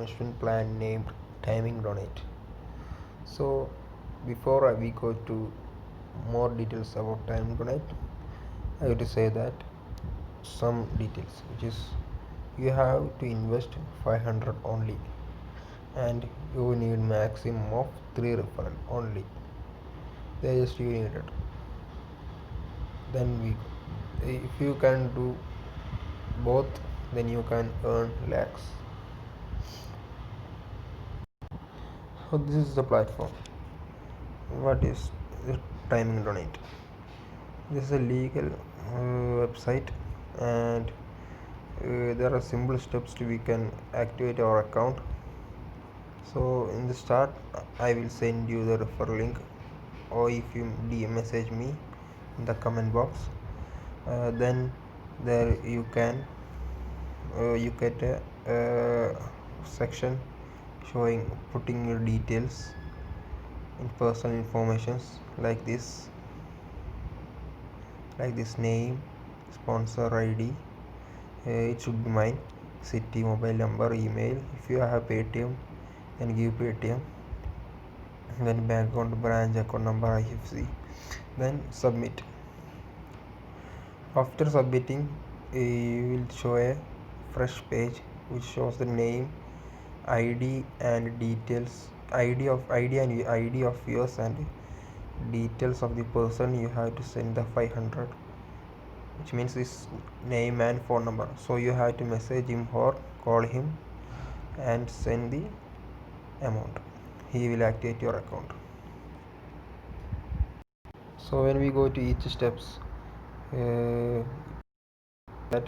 investment plan named Timing Donate. So before we go to more details about Timing Donate, I would say that some details, which is you have to invest 500 only, and you need maximum of 3 referral only. They just you need it. Then if you can do both, then you can earn lakhs. So this is the platform. What is the Timing Donate? This is a legal website, and there are simple steps to we can activate our account. So in the start, I will send you the referral link, or if you DM message me in the comment box, then there you can you get a section showing putting your details in personal informations like this name, sponsor ID, it should be mine, city, mobile number, email. If you have Paytm, then give Paytm, then bank account, branch account number, IFC, then submit. After submitting, you will show a fresh page which shows the name, ID and details, ID of yours, and details of the person you have to send the 500, which means his name and phone number. So you have to message him or call him and send the amount. He will activate your account. So when we go to each steps, that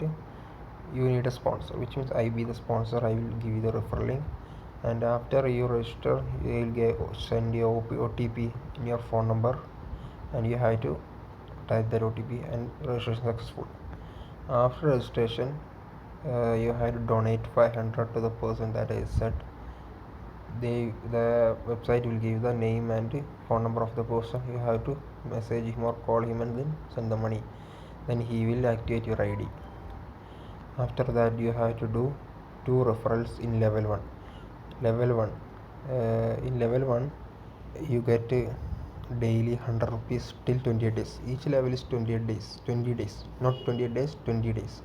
you need a sponsor, which means I be the sponsor, I will give you the referral link, and after you register, you will send your OTP in your phone number, and you have to type that OTP, and registration successful. After registration, you have to donate 500 to the person that I said. The website will give the name and phone number of the person. You have to message him or call him and then send the money. Then he will activate your ID. After that, you have to do 2 referrals in level 1. In level 1, you get daily 100 rupees till 28 days. Each level is 28 days, not 28 days, 20 days.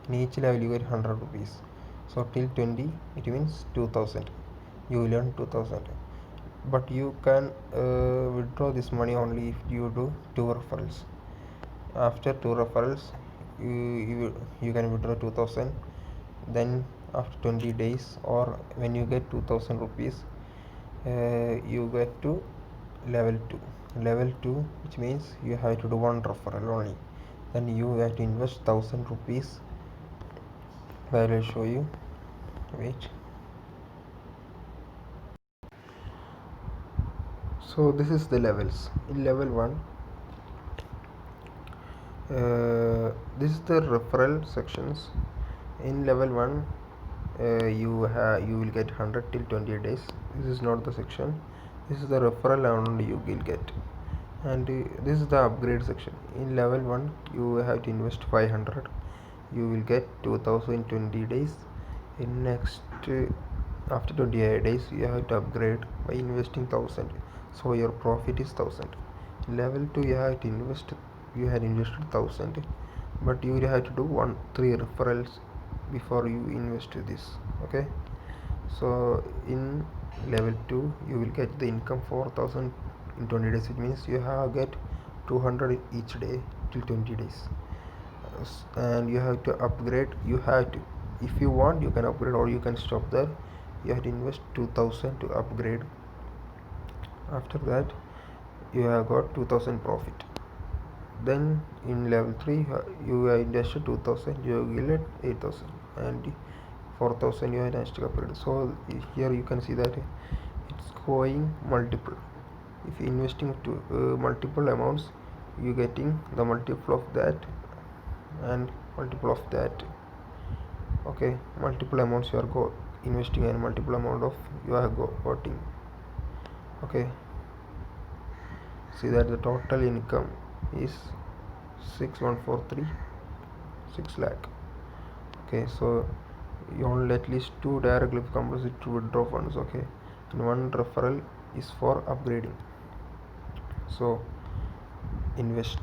In each level you get 100 rupees. So till 20, it means 2000. You will earn 2000. But you can withdraw this money only if you do 2 referrals. After 2 referrals, you can withdraw 2000. Then after 20 days, or when you get 2000 rupees, you get to level 2, which means you have to do 1 referral only. Then you have to invest 1000 rupees. I will show you. Wait. So this is the levels. In level 1, this is the referral sections. In level 1, you will get 100 till 28 days. This is not the section. This is the referral amount you will get, and this is the upgrade section. In level 1, you have to invest 500. You will get 2020 days. In next after 28 days, you have to upgrade by investing 1000. So your profit is 1000. Level 2, you have to invest. You had invested 1000, but you will have to do 3 referrals before you invest this. Okay. So in level 2, you will get the income 4000 in 20 days. It means you have get 200 each day till 20 days. And you have to upgrade. You have to, if you want, you can upgrade, or you can stop there. You have to invest 2000 to upgrade. After that, you have got 2000 profit. Then in level 3, you have invested 2000, you will get 8000, and 4000 you have to upgrade. So here you can see that it's going multiple. If you investing to multiple amounts, you getting the multiple of that and multiple of that. Okay, multiple amounts you are investing, and multiple amount of you are getting. Okay, see that the total income is 6143, 6 lakh. Okay, so you only at least 2 direct lift compulsory to withdraw funds, okay, and 1 referral is for upgrading. So invest.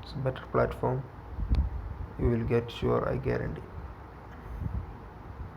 It's a better platform, you will get sure, I guarantee.